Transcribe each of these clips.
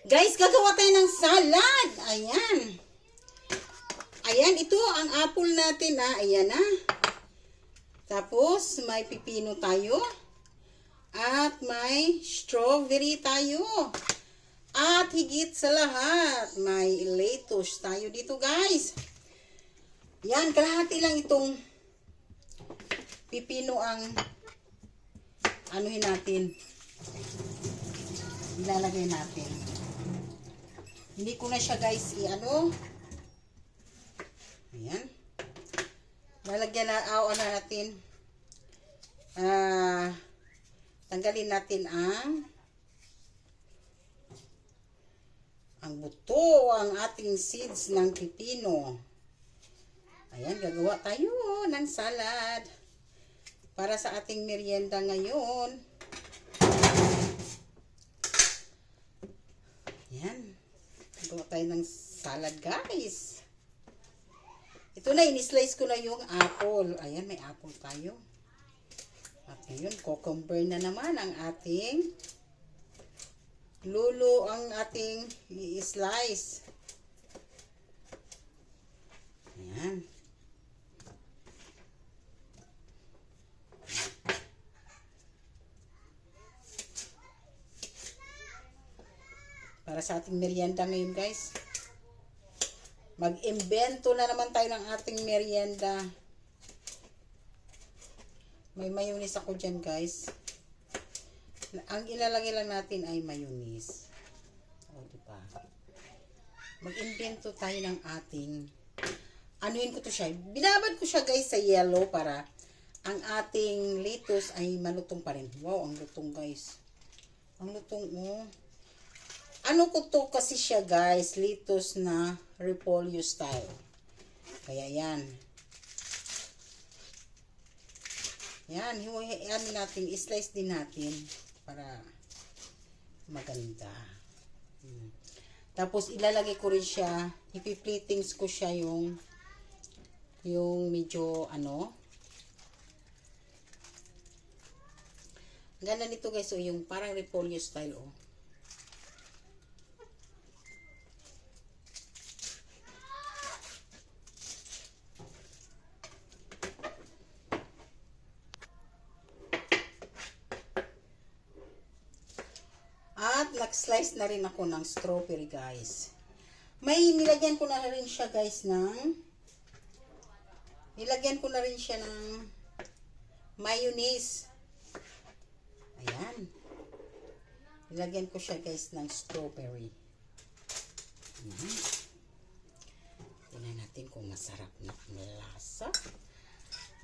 Guys, gagawa tayo ng salad. Ayan. Ayan, ito ang apple natin Ayan Tapos, may pipino tayo. At may strawberry tayo. At higit sa lahat, may lettuce tayo dito, guys. Yan, kalahati lang itong pipino ang anuhin natin. Ilalagay natin. Hindi ko na siya, guys, Ayan. Lalagyan natin. Tanggalin natin ang buto, ang ating seeds ng pipino. Ayan, gagawa tayo ng salad para sa ating merienda ngayon. Ayan, gagawa tayo ng salad, guys. Ito na, in-slice ko na yung apple. Ayan, may apple tayo. At ngayon, cucumber na naman ang ating ang ating i-slice. Ayan. Para sa ating merienda ngayon, guys. Mag-imbento na naman tayo ng ating merienda. May mayonnaise ako dyan, guys. Ang ilalagay lang natin ay mayonnaise. O, diba? Mag-invento tayo ng ating anuin ko to siya. Binabad ko siya, guys, sa yellow para ang ating lettuce ay malutong pa rin. Wow, ang lutong, guys. Ang lutong, Ano ko to kasi siya, guys, lettuce na repolyo style. Kaya yan. Yan, natin, i-slice din natin para maganda. Tapos ilalagay ko rin siya, ipi-platings ko siya yung medyo ganda nito, guys, yung parang repolyo style, At nag-slice na rin ako ng strawberry, guys. May nilagyan ko na rin siya, guys, nilagyan ko na rin siya ng mayonnaise. Ayan. Nilagyan ko siya, guys, ng strawberry. Ayan. Tingnan natin kung masarap na lasa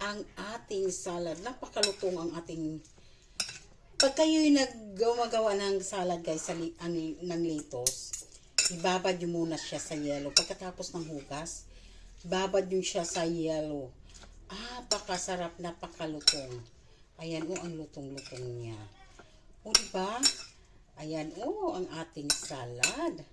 ang ating salad. Napakalutong ang ating pag kayo'y naggagawa ng salad, guys, ng lettuce, ibabad nyo muna siya sa yellow. Pagkatapos ng hugas, ibabad nyo siya sa yellow. Napakasarap, napakalutong. Ayan, ang lutong-lutong niya. Diba? Ayan, ang ating salad.